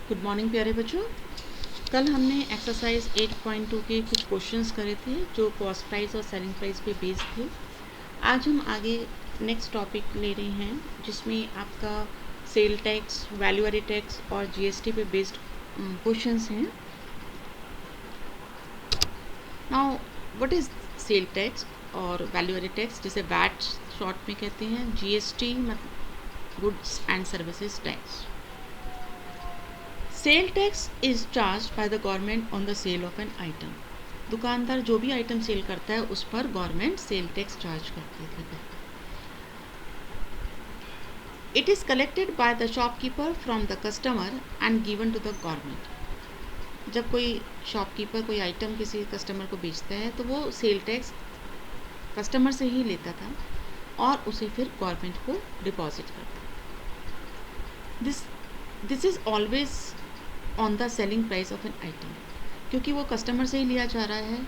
Good morning प्यारे बच्चों। कल हमने एक्सरसाइज 8.2 के कुछ क्वेश्चंस करे थे जो कॉस्ट प्राइस और सेलिंग प्राइस पे बेस्ड थे। आज हम आगे नेक्स्ट टॉपिक ले रहे हैं जिसमें आपका sale tax, value added tax और जीएसटी पे बेस्ड क्वेश्चंस हैं। Now what is sale tax और वैल्यू एडेड टैक्स, जिसे वैट शॉर्ट में कहते हैं, जीएसटी मतलब goods and services tax. Sale tax is charge by the government on the sale of an item. दुकानदार जो भी आइटम सेल करता है उस पर गवर्नमेंट सेल टैक्स चार्ज करती है। It is collected by the shopkeeper from the customer and given to the government. जब कोई शॉपकीपर कोई आइटम किसी कस्टमर को बेचता है तो वो सेल टैक्स कस्टमर से ही लेता था और उसे फिर गवर्नमेंट को डिपॉजिट करता। This is always on the selling price of an item, क्योंकि वो कस्टमर से ही लिया जा रहा है,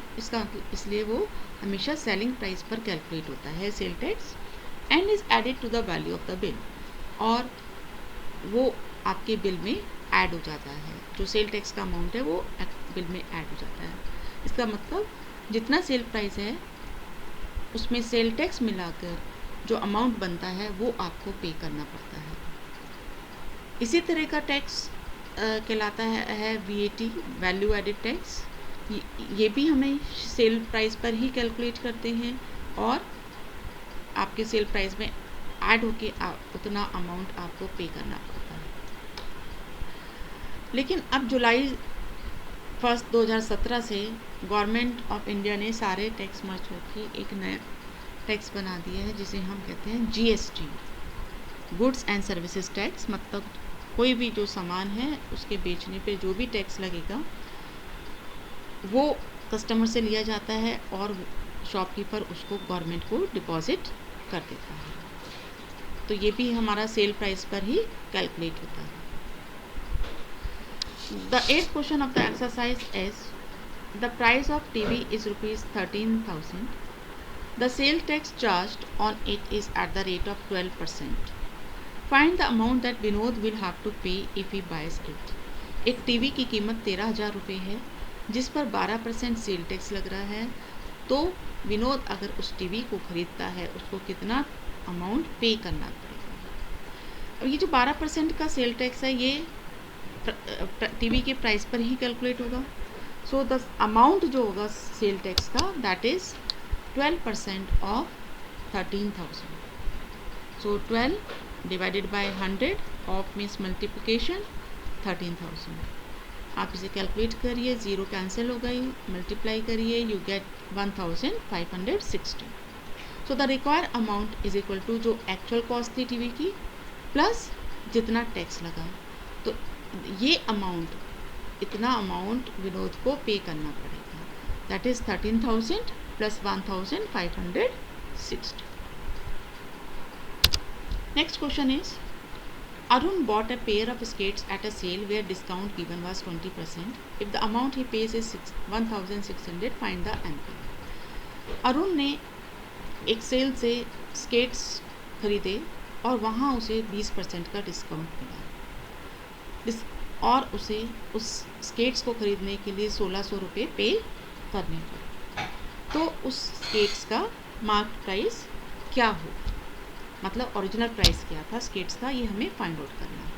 इसलिए वो हमेशा सेलिंग प्राइस पर कैलकुलेट होता है sale tax and is added to the value of the bill, और वो आपके बिल में ऐड हो जाता है। जो सेल टैक्स का अमाउंट है वो बिल में ऐड हो जाता है। इसका मतलब जितना सेल प्राइस है उसमें सेल टैक्स मिलाकर जो अमाउंट बनता है वो आपको पे करना पड़ता है। इसी तरह का टैक्स कहलाता है VAT, वैल्यू एडेड टैक्स। ये भी हमें सेल प्राइस पर ही कैलकुलेट करते हैं और आपके सेल प्राइस में ऐड होके उतना अमाउंट आपको पे करना पड़ता है। लेकिन अब जुलाई 1, 2017 से गवर्नमेंट ऑफ इंडिया ने सारे टैक्स मर्ज करके एक नया टैक्स बना दिया है जिसे हम कहते हैं GST, goods and services tax. मतलब कोई भी जो सामान है उसके बेचने पे जो भी टैक्स लगेगा वो कस्टमर से लिया जाता है और शॉपकीपर उसको गवर्नमेंट को डिपॉजिट कर देता है। तो ये भी हमारा सेल प्राइस पर ही कैलकुलेट होता है। The 8th question of the exercise is the price of TV is ₹13,000. The sale tax charged on it is at the rate of 12%. Find the amount that Vinod will have to pay if he buys it. एक TV की कीमत 13,000 रुपये है जिस पर 12% sale tax लग रहा है। तो विनोद अगर उस टीवी को खरीदता है उसको कितना अमाउंट पे करना पड़ेगा। अब ये जो 12% का सेल टैक्स है ये टीवी के प्राइस पर ही कैलकुलेट होगा। सो द अमाउंट जो होगा सेल टैक्स का that is 12% of 13,000. So 12 divided by 100 of means multiplication 13,000। आप इसे कैलकुलेट करिए, ज़ीरो कैंसिल हो गई, मल्टीप्लाई करिए, you get 1560. So the required amount is equal to जो एक्चुअल कॉस्ट थी टीवी की प्लस जितना टैक्स लगा। तो ये अमाउंट, इतना अमाउंट विनोद को पे करना पड़ेगा, that is 13,000 plus 1560. Next question is, Arun bought a pair of skates at a sale where discount given was 20%. If the amount he pays is 1,600, find the MP. Arun ने एक सेल से skates खरीदे और वहाँ उसे 20% का डिस्काउंट मिला और उसे उस स्केट्स को खरीदने के लिए 1,600 रुपये पे करने पड़े। तो उस स्केट्स का मार्क प्राइस क्या होगा, मतलब ओरिजिनल प्राइस क्या था स्केट्स का, ये हमें फाइंड आउट करना है।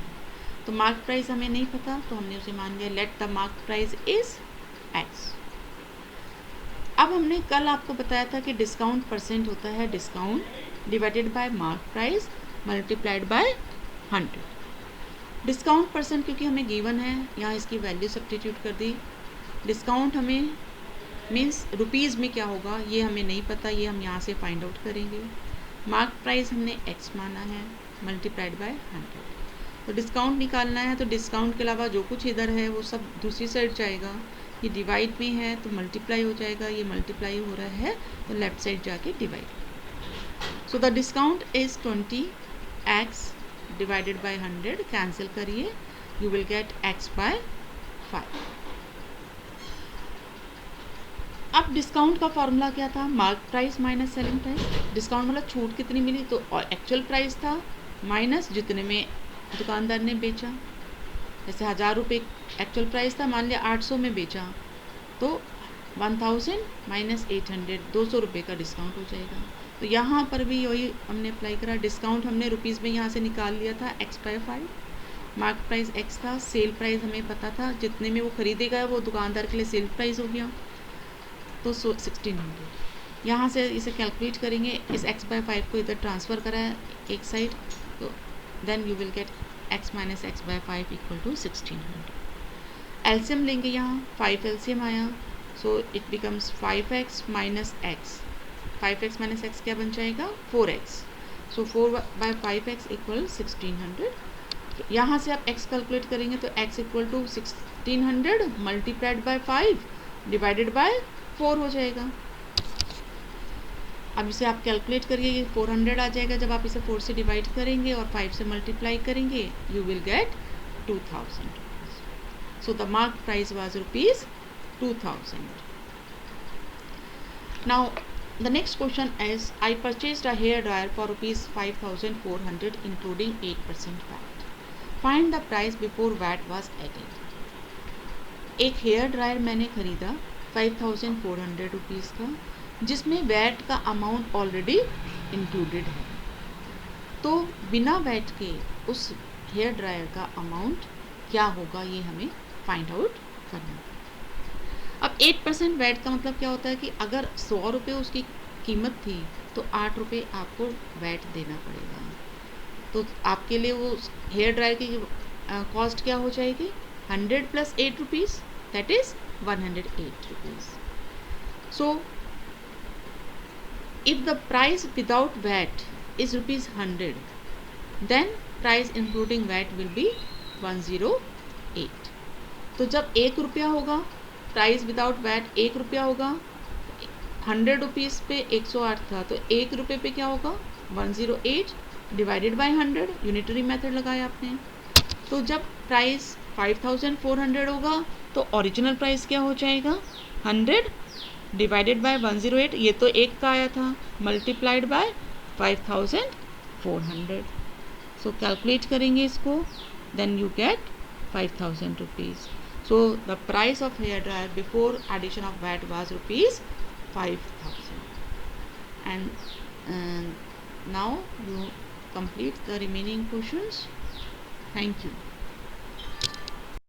तो मार्क प्राइस हमें नहीं पता तो हमने उसे मान लिया let the mark price is X. अब हमने कल आपको बताया था कि डिस्काउंट परसेंट होता है discount divided by mark price multiplied by 100. Discount percent क्योंकि हमें गिवन है, यहाँ इसकी वैल्यू सब्स्टिट्यूट कर दी। डिस्काउंट हमें मीन्स रुपीज़ में क्या होगा ये हमें नहीं पता, ये हम यहाँ से फाइंड आउट करेंगे। मार्क प्राइस हमने X माना है मल्टीप्लाइड बाय 100। तो डिस्काउंट निकालना है तो डिस्काउंट के अलावा जो कुछ इधर है वो सब दूसरी साइड जाएगा। ये डिवाइड में है तो मल्टीप्लाई हो जाएगा, ये मल्टीप्लाई हो रहा है तो लेफ्ट साइड जाके divide. So the discount is 20x divided by 100, cancel करिए, you will get X by 5. अब डिस्काउंट का फॉर्मूला क्या था, mark price minus selling price. Discount मतलब छूट कितनी मिली, तो एक्चुअल प्राइस था माइनस जितने में दुकानदार ने बेचा। जैसे 1000 रुपये एक्चुअल प्राइस था, मान लिया 800 में बेचा तो 1000 माइनस 800, 200 रुपये का डिस्काउंट हो जाएगा। तो यहाँ पर भी वही हमने अप्लाई करा, डिस्काउंट हमने रुपीज़ में यहाँ से निकाल लिया था x/5, मार्केट प्राइस x था, सेल प्राइस हमें पता था जितने में वो खरीदेगा वो दुकानदार के लिए सेल प्राइस हो गया, तो 1600। यहाँ से इसे कैलकुलेट करेंगे, इस x/5 को इधर ट्रांसफ़र करा है एक साइड, तो then you will get x minus x/5 equal to 1600। LCM लेंगे, यहाँ 5 एलसीएम आया, so it becomes 5x minus x, 5x minus x क्या बन जाएगा 4x, सो 4/5x इक्वल 1600। यहाँ से आप x कैलकुलेट करेंगे तो x equal to 1600 multiplied by 5 divided by 4 हो जाएगा। अब इसे आप कैलकुलेट करिए, 400 आ जाएगा जब आप इसे 4 से डिवाइड करेंगे और 5 से मल्टीप्लाई करेंगे, you will gate 2000। So the marked price was rupees 2000. Now the next question is, I purchased a hair dryer for rupees 5400 including 8% VAT. Find the price before VAT was added. एक hair dryer मैंने खरीदा 5400 rupees का, जिसमें VAT का amount already included है। तो बिना VAT के उस हेयर ड्रायर का अमाउंट क्या होगा ये हमें फाइंड आउट करना। अब 8% वैट का मतलब क्या होता है कि अगर 100 रुपये उसकी कीमत थी तो 8 रुपये आपको वैट देना पड़ेगा। तो आपके लिए वो हेयर ड्रायर की कॉस्ट क्या हो जाएगी, 100 plus 8 rupees, that is 108 rupees. So if the price without VAT is rupees 100, then price including VAT will be 108। तो जब 1 रुपया होगा, प्राइस विदाउट वैट 1 रुपया होगा, 100 रुपीज़ पे 108 था, तो 1 रुपये पे क्या होगा 108 डिवाइडेड बाय 100, यूनिटरी मेथड लगाया आपने। तो जब प्राइस 5400 होगा तो ओरिजिनल प्राइस क्या हो जाएगा 100 डिवाइडेड बाय 108, ये तो 1 का आया था, मल्टीप्लाइड बाय 5400। सो कैलकुलेट करेंगे इसको, then you get 5000 rupees. So the price of hair dryer before addition of VAT was rupees 5000. And now you complete the remaining questions. Thank you.